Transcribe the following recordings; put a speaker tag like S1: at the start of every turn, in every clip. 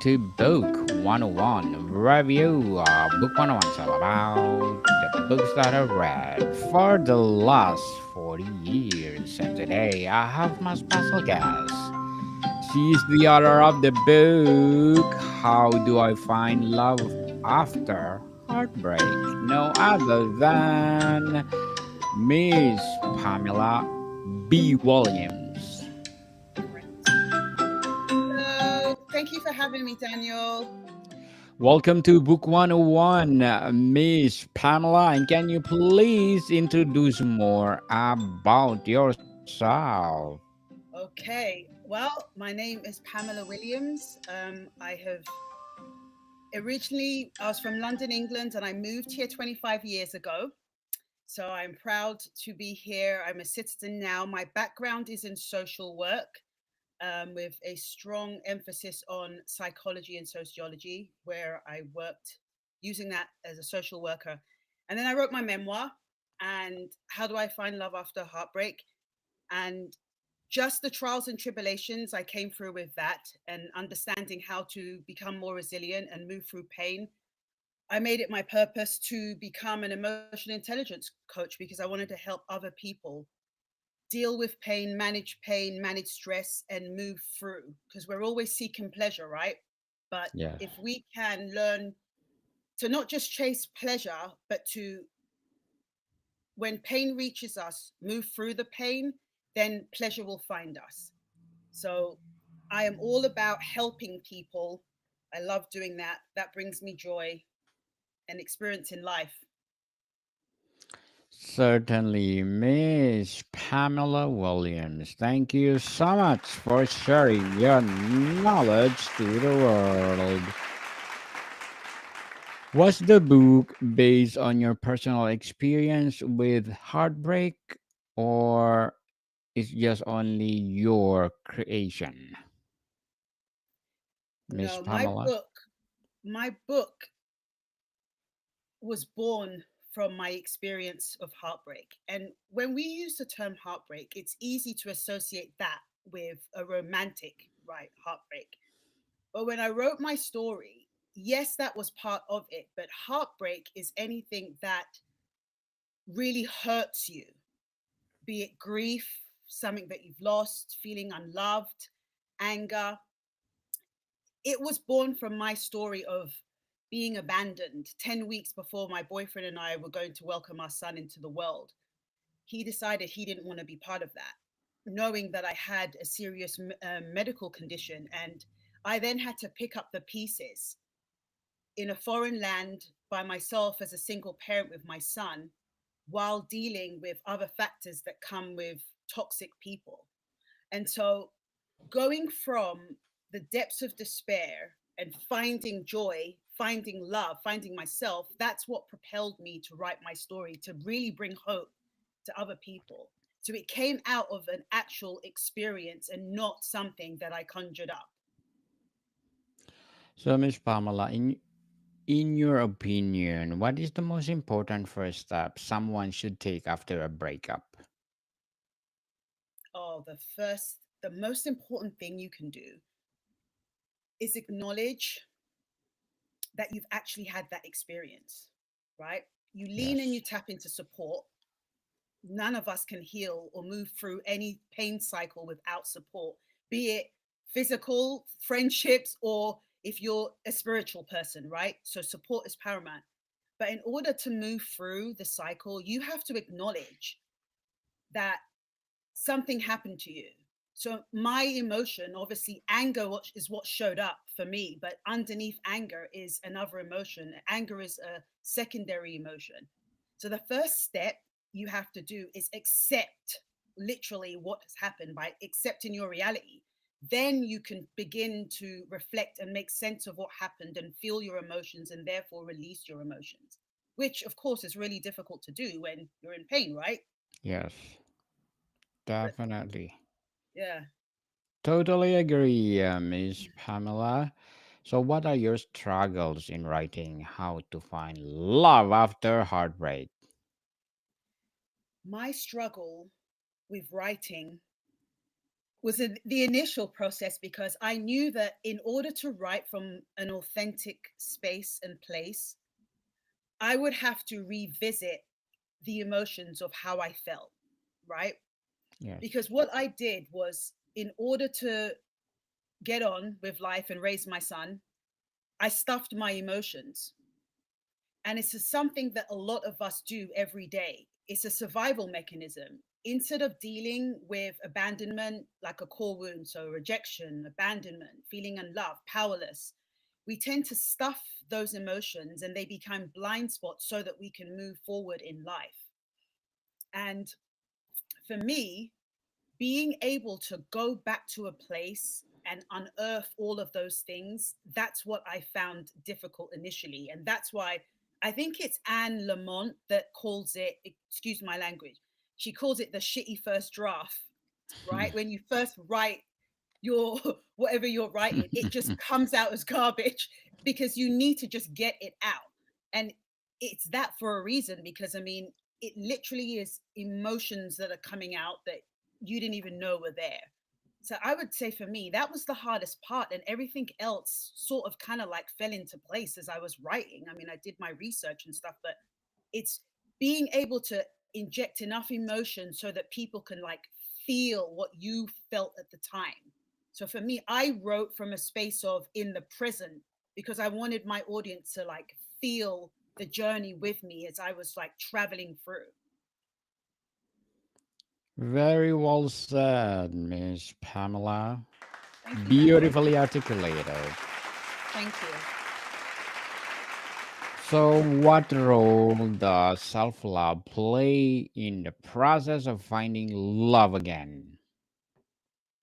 S1: to Book 101 review. Book 101 is all about the books that I read for the last 40 years. And today I have my special guest. She's the author of the book How Do I Find Love After Heartbreak? No other than Miss Pamela B. Williams.
S2: Correct. Hello. Thank you for having me, Daniel.
S1: Welcome to Book 101, Miss Pamela. And can you please introduce more about yourself?
S2: Okay. Well, my name is Pamela Williams. I was from London, England, and I moved here 25 years ago. So I'm proud to be here. I'm a citizen now. My background is in social work with a strong emphasis on psychology and sociology, where I worked using that as a social worker. And then I wrote my memoir, and How Do I Find Love After Heartbreak? And just the trials and tribulations I came through with that, and understanding how to become more resilient and move through pain. I made it my purpose to become an emotional intelligence coach because I wanted to help other people deal with pain, manage stress, and move through. Because we're always seeking pleasure, right? But
S1: Yes.
S2: if we can learn to not just chase pleasure, but to, when pain reaches us, move through the pain, then pleasure will find us. So I am all about helping people. I love doing that. That brings me joy and experience in life.
S1: Certainly, Miss Pamela Williams. Thank you so much for sharing your knowledge to the world. Was the book based on your personal experience with heartbreak, or is just only your creation, Miss
S2: No,
S1: Pamela?
S2: my book was born from my experience of heartbreak. And when we use the term heartbreak, it's easy to associate that with a romantic, right, heartbreak. But when I wrote my story, yes, that was part of it. But heartbreak is anything that really hurts you, be it grief, something that you've lost, feeling unloved, anger. It was born from my story of being abandoned 10 weeks before my boyfriend and I were going to welcome our son into the world. He decided he didn't want to be part of that, knowing that I had a serious medical condition. And I then had to pick up the pieces in a foreign land by myself as a single parent with my son, while dealing with other factors that come with toxic people. And so going from the depths of despair and finding joy, finding love, finding myself, that's what propelled me to write my story, to really bring hope to other people. So it came out of an actual experience and not something that I conjured up.
S1: So, Miss Pamela, in your opinion, what is the most important first step someone should take after a breakup?
S2: Oh, the most important thing you can do is acknowledge that you've actually had that experience, right? You lean and you
S1: Yes.
S2: tap into support. None of us can heal or move through any pain cycle without support, be it physical, friendships, or if you're a spiritual person, right? So support is paramount. But in order to move through the cycle, you have to acknowledge that something happened to you. So my emotion, obviously, anger is what showed up for me, but underneath anger is another emotion. Anger is a secondary emotion. So the first step you have to do is accept literally what has happened by accepting your reality. Then you can begin to reflect and make sense of what happened and feel your emotions and therefore release your emotions, which of course is really difficult to do when you're in pain, right?
S1: Yes,
S2: But
S1: definitely.
S2: yeah.
S1: Totally agree, Miss Pamela. So, what are your struggles in writing How to Find Love After Heartbreak?
S2: My struggle with writing was the initial process because I knew that in order to write from an authentic space and place, I would have to revisit the emotions of how I felt, right?
S1: Yes.
S2: Because what I did was, in order to get on with life and raise my son, I stuffed my emotions. And it's something that a lot of us do every day. It's a survival mechanism. Instead of dealing with abandonment like a core wound, so rejection, abandonment, feeling unloved, powerless, we tend to stuff those emotions and they become blind spots so that we can move forward in life. And for me, being able to go back to a place and unearth all of those things, that's what I found difficult initially. And that's why I think it's Anne Lamont that calls it, excuse my language, she calls it the shitty first draft, right? When you first write your whatever you're writing, it just comes out as garbage because you need to just get it out. And it's that for a reason, because I mean, it literally is emotions that are coming out that you didn't even know were there. So I would say for me, that was the hardest part, and everything else sort of kind of like fell into place as I was writing. I mean, I did my research and stuff, but it's being able to inject enough emotion so that people can like feel what you felt at the time. So for me, I wrote from a space of in the present because I wanted my audience to like feel the journey with me as I was like traveling through.
S1: Very well said, Miss Pamela.
S2: Thank you very much.
S1: Beautifully articulated.
S2: Thank you.
S1: So, what role does self love play in the process of finding love again?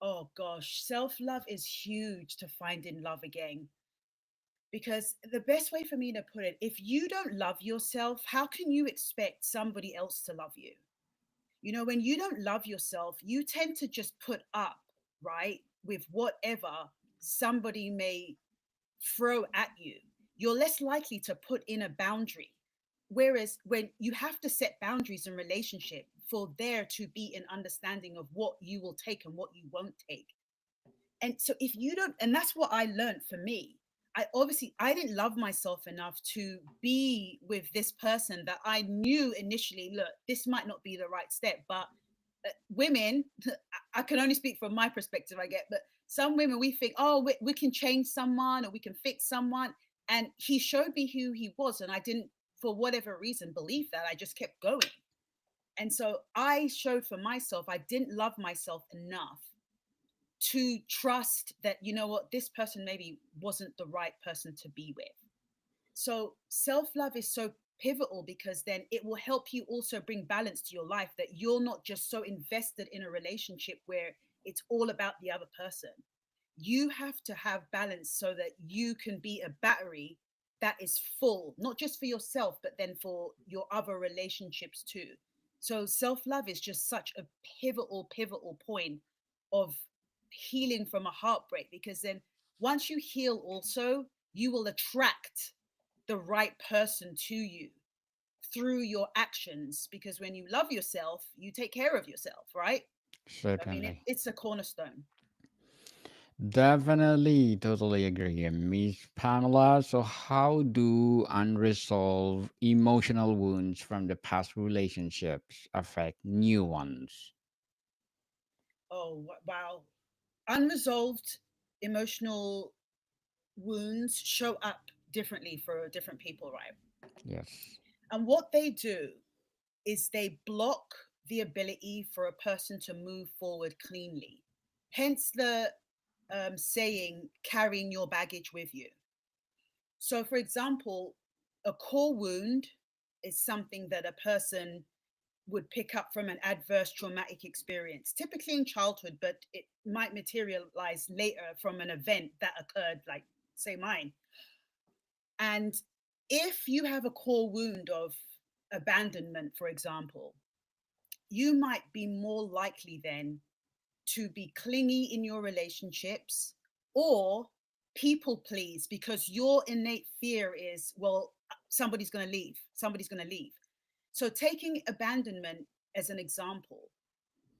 S2: Oh gosh, self love is huge to finding love again. Because the best way for me to put it, if you don't love yourself, how can you expect somebody else to love you? You know, when you don't love yourself, you tend to just put up, right, with whatever somebody may throw at you. You're less likely to put in a boundary. Whereas when you have to set boundaries in relationship for there to be an understanding of what you will take and what you won't take. And so if you don't, and that's what I learned for me. I didn't love myself enough to be with this person that I knew initially, look, this might not be the right step, but women, I can only speak from my perspective, I get, but some women, we think, oh, we can change someone or we can fix someone. And he showed me who he was. And I didn't, for whatever reason, believe that. I just kept going. And so I showed for myself, I didn't love myself enough to trust that, you know what, this person maybe wasn't the right person to be with. So self love is so pivotal because then it will help you also bring balance to your life, that you're not just so invested in a relationship where it's all about the other person. You have to have balance so that you can be a battery that is full, not just for yourself, but then for your other relationships too. So self love is just such a pivotal point of healing from a heartbreak, because then once you heal, also, you will attract the right person to you through your actions, because when you love yourself, you take care of yourself, right? I mean,
S1: Certainly.
S2: it's a cornerstone.
S1: Definitely, totally agree, Miss Pamela. So, how do unresolved emotional wounds from the past relationships affect new ones?
S2: Oh, wow. Unresolved emotional wounds show up differently for different people, right?
S1: Yes.
S2: And what they do is they block the ability for a person to move forward cleanly. Hence the saying, carrying your baggage with you. So, for example, a core wound is something that a person would pick up from an adverse traumatic experience, typically in childhood, but it might materialize later from an event that occurred, like, say, mine. And if you have a core wound of abandonment, for example, you might be more likely then to be clingy in your relationships or people please, because your innate fear is, well, somebody's going to leave, somebody's going to leave. So taking abandonment as an example,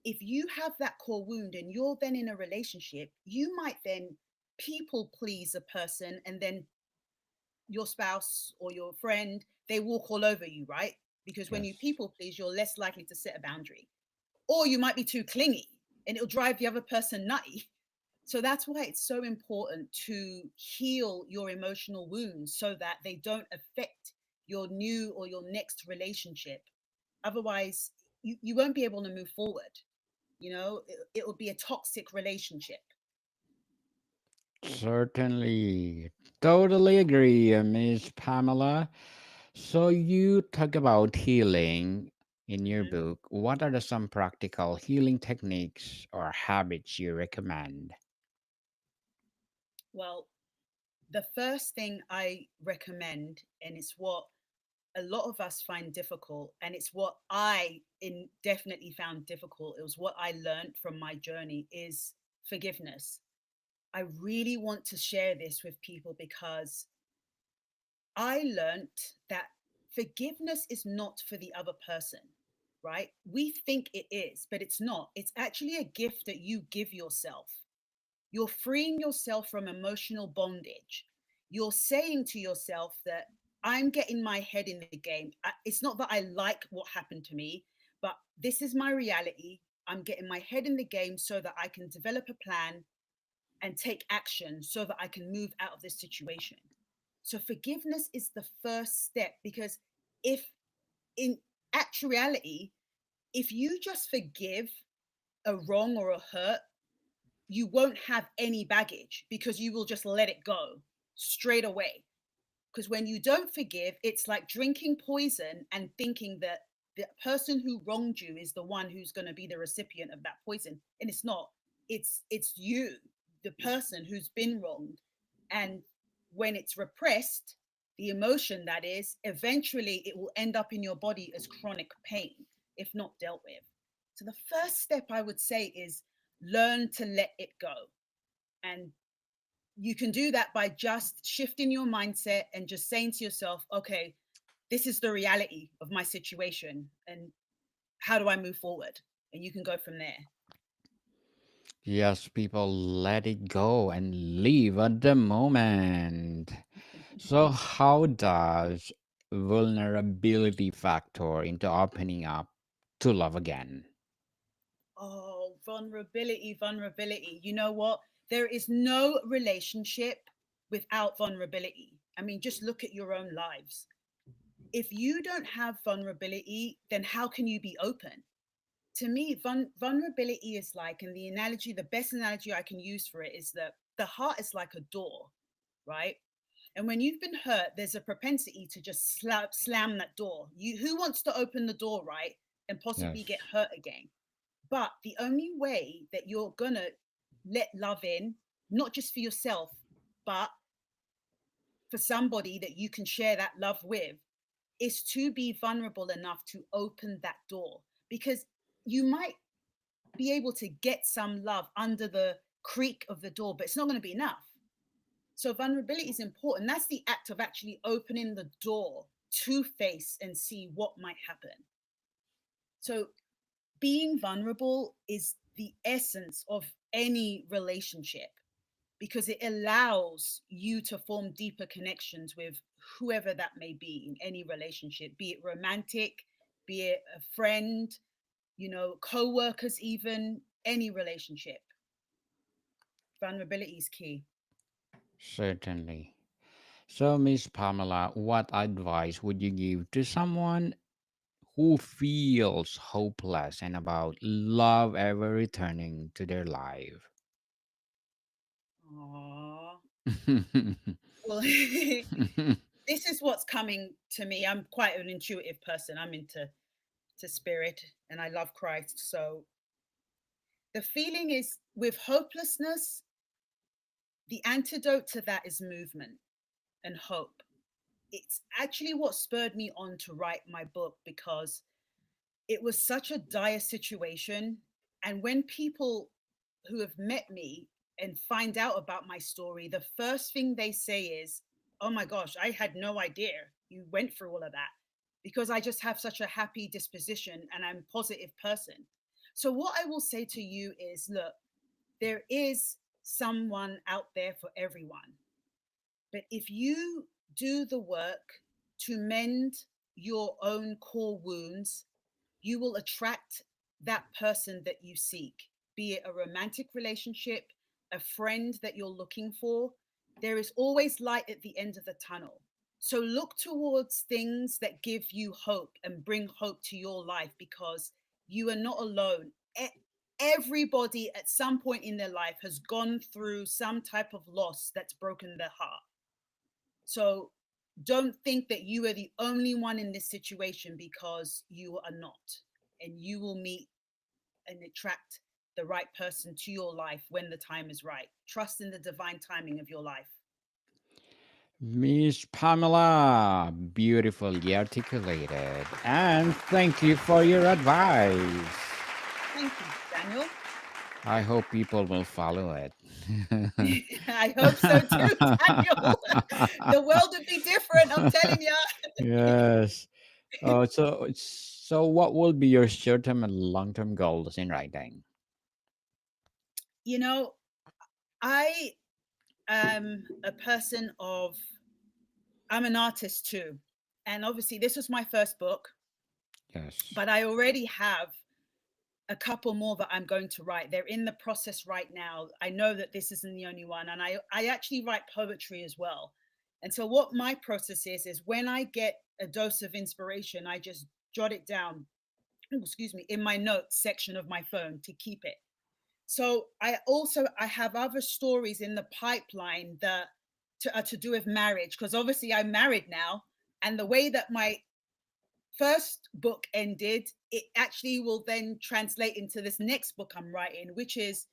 S2: if you have that core wound and you're then in a relationship, you might then people please a person, and then your spouse or your friend, they walk all over you, right? Because when you
S1: Yes.
S2: people please, you're less likely to set a boundary. Or you might be too clingy and it'll drive the other person nutty. So that's why it's so important to heal your emotional wounds so that they don't affect your new or your next relationship. Otherwise, you won't be able to move forward. It will be a toxic relationship.
S1: Certainly. Totally agree, Miss Pamela. So you talk about healing in your
S2: Mhm.
S1: book. What are some practical healing techniques or habits you recommend?
S2: Well, the first thing I recommend, and it's what a lot of us find difficult, and it's what I in definitely found difficult, it was what I learned from my journey, is forgiveness. I really want to share this with people because I learned that forgiveness is not for the other person, right? We think it is, but it's not. It's actually a gift that you give yourself. You're freeing yourself from emotional bondage. You're saying to yourself that I'm getting my head in the game. It's not that I like what happened to me, but this is my reality. I'm getting my head in the game so that I can develop a plan and take action so that I can move out of this situation. So forgiveness is the first step, because if in actuality, if you just forgive a wrong or a hurt, you won't have any baggage because you will just let it go straight away. Because when you don't forgive, it's like drinking poison and thinking that the person who wronged you is the one who's going to be the recipient of that poison, and it's not. It's you, the person who's been wronged. And when it's repressed, the emotion that is, eventually it will end up in your body as chronic pain if not dealt with. So the first step I would say is learn to let it go. And you can do that by just shifting your mindset and just saying to yourself, okay, this is the reality of my situation, and how do I move forward? And you can go from there.
S1: Yes, people let it go and live at the moment. So how does vulnerability factor into opening up to love again?
S2: Oh, vulnerability, vulnerability. You know what? There is no relationship without vulnerability. I mean, just look at your own lives. If you don't have vulnerability, then how can you be open? To me, vulnerability is like, and the analogy, the best analogy I can use for it is that the heart is like a door, right? And when you've been hurt, there's a propensity to just slam that door. Who wants to open the door, right? And possibly get
S1: Yes.
S2: hurt again. But the only way that you're gonna let love in, not just for yourself, but for somebody that you can share that love with, is to be vulnerable enough to open that door. Because you might be able to get some love under the creak of the door, but it's not going to be enough. So vulnerability is important. That's the act of actually opening the door to face and see what might happen. So being vulnerable is the essence of any relationship, because it allows you to form deeper connections with whoever that may be in any relationship, be it romantic, be it a friend, co-workers, even any relationship. Vulnerability is key.
S1: Certainly. So, Miss Pamela, what advice would you give to someone who feels hopeless and about love ever returning to their life?
S2: Aww. Well, this is what's coming to me. I'm quite an intuitive person. I'm into spirit and I love Christ. So the feeling is, with hopelessness, the antidote to that is movement and hope. It's actually what spurred me on to write my book, because it was such a dire situation. And when people who have met me and find out about my story, the first thing they say is, oh my gosh, I had no idea you went through all of that, because I just have such a happy disposition and I'm a positive person. So, what I will say to you is look, there is someone out there for everyone. But if you do the work to mend your own core wounds, you will attract that person that you seek, be it a romantic relationship, a friend that you're looking for. There is always light at the end of the tunnel. So look towards things that give you hope and bring hope to your life because you are not alone. Everybody at some point in their life has gone through some type of loss that's broken their heart. So don't think that you are the only one in this situation because you are not. And you will meet and attract the right person to your life when the time is right. Trust in the divine timing of your life.
S1: Miss Pamela, beautifully articulated. And thank you for your advice.
S2: Thank you, Daniel.
S1: I hope people will follow it.
S2: I hope so too, Daniel. The world would be different, I'm telling you.
S1: Yes. So what will be your short-term and long-term goals in writing?
S2: You know, I am a person of, I'm an artist too. And obviously, this was my first book,
S1: Yes.
S2: but I already have a couple more that I'm going to write. They're in the process right now. I know that this isn't the only one. And I actually write poetry as well. And so, what my process is when I get a dose of inspiration, I just jot it down, excuse me, in my notes section of my phone to keep it. So I have other stories in the pipeline that to do with marriage because obviously I'm married now, and the way that my first book ended, it actually will then translate into this next book I'm writing, which is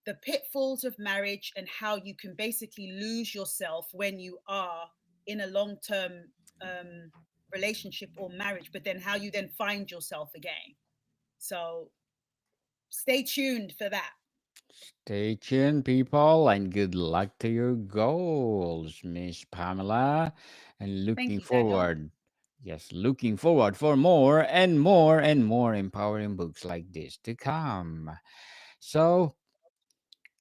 S2: the pitfalls of marriage and how you can basically lose yourself when you are in a long-term um, relationship or marriage, but then how you then find yourself again. So stay tuned for that.
S1: Stay tuned, people, and good luck to your goals, Miss Pamela. And
S2: Thank
S1: looking
S2: you, Daniel.
S1: forward, yes, looking forward for more and more and more empowering books like this to come. So,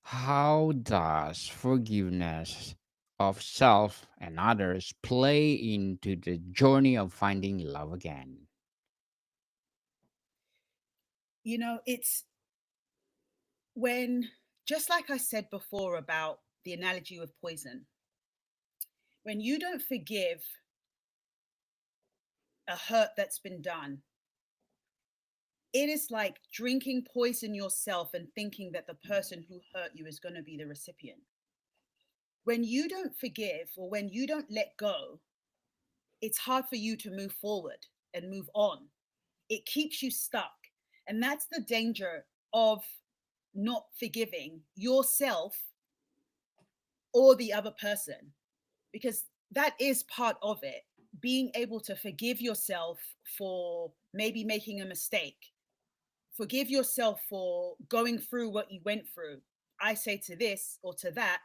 S1: how does forgiveness of self and others play into the journey of finding love again?
S2: It's when, just like I said before about the analogy with poison, when you don't forgive a hurt that's been done, it is like drinking poison yourself and thinking that the person who hurt you is going to be the recipient. When you don't forgive or when you don't let go, it's hard for you to move forward and move on. It keeps you stuck. And that's the danger of not forgiving yourself or the other person, because that is part of it. Being able to forgive yourself for maybe making a mistake, forgive yourself for going through what you went through. I say to this or to that,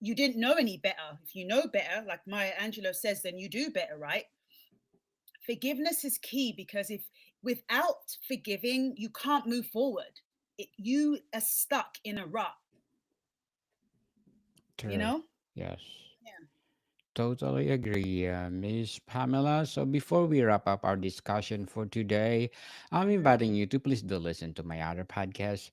S2: you didn't know any better. If you know better, like Maya Angelou says, then you do better, right? Forgiveness is key because if without forgiving, you can't move forward. You are stuck in a rut, you
S1: True.
S2: know?
S1: Yes.
S2: Yeah.
S1: Totally agree, Miss Pamela. So before we wrap up our discussion for today, I'm
S2: Mhm.
S1: inviting you to please do listen to my other podcast,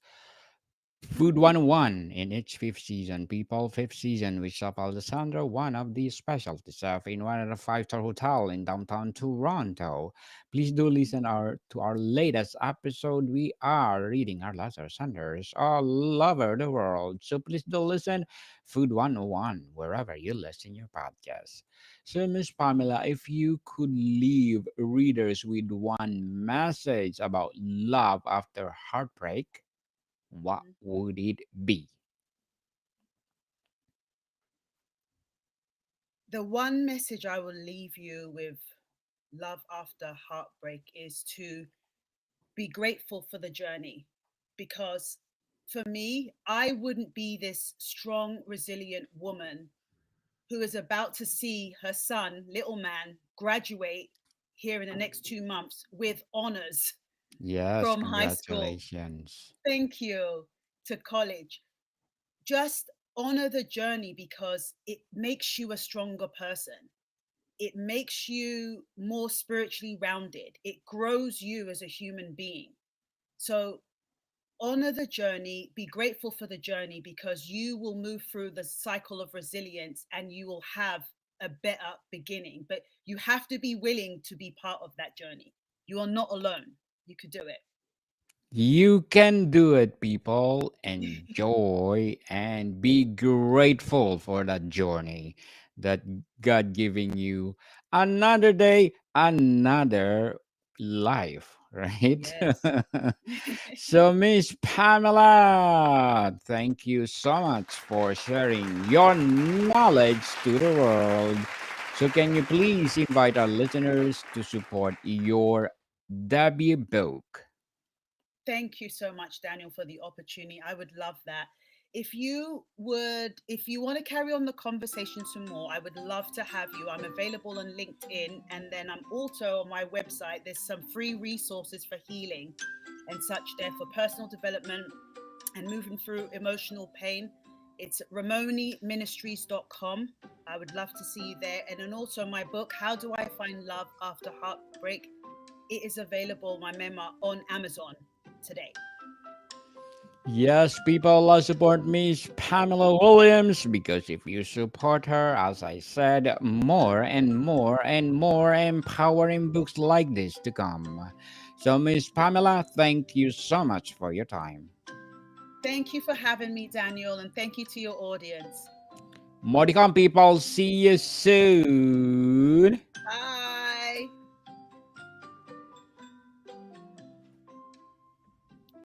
S1: Food 101 in its fifth season. People, fifth season with Chef Alessandro, one of the specialty chef in one of the five-star hotel in downtown Toronto. Please do listen to our latest episode. We are reading our letter senders all over the world. So please do listen Food 101 wherever you listen your podcast. So Miss Pamela, if you could leave readers with one message about love after heartbreak, what
S2: Mhm.
S1: would it be?
S2: The one message I will leave you with love after heartbreak is to be grateful for the journey because for me, I wouldn't be this strong, resilient woman who is about to see her son, little man, graduate here in the next 2 months with honors.
S1: Yes,
S2: from high school,
S1: congratulations.
S2: thank you, to college. Just honor the journey because it makes you a stronger person. It makes you more spiritually rounded. It grows you as a human being. So honor the journey, be grateful for the journey because you will move through the cycle of resilience and you will have a better beginning. But you have to be willing to be part of that journey. You are not alone. You could do
S1: You can do it, people. Enjoy and be grateful for that journey that God giving you another day, another life, right?
S2: it. Yes.
S1: So, Miss Pamela, thank you so much for sharing your knowledge to the world. So, can you please invite our listeners to support your debut book?
S2: Thank you so much, Daniel, for the opportunity. I would love that. If you want to carry on the conversation some more, I would love to have you. I'm available on LinkedIn, and then I'm also on my website. There's some free resources for healing and such there for personal development and moving through emotional pain. It's ramoniministries.com. I would love to see you there. And then also my book, How Do I Find Love After Heartbreak? It is available, my memoir, on Amazon today.
S1: Yes, people, support Miss Pamela Williams because if you support her, as I said, more and more and more empowering books like this to come. So, Miss Pamela, thank you so much for your time.
S2: Thank you for having me, Daniel, and thank you to your audience.
S1: More to come, people. See you soon.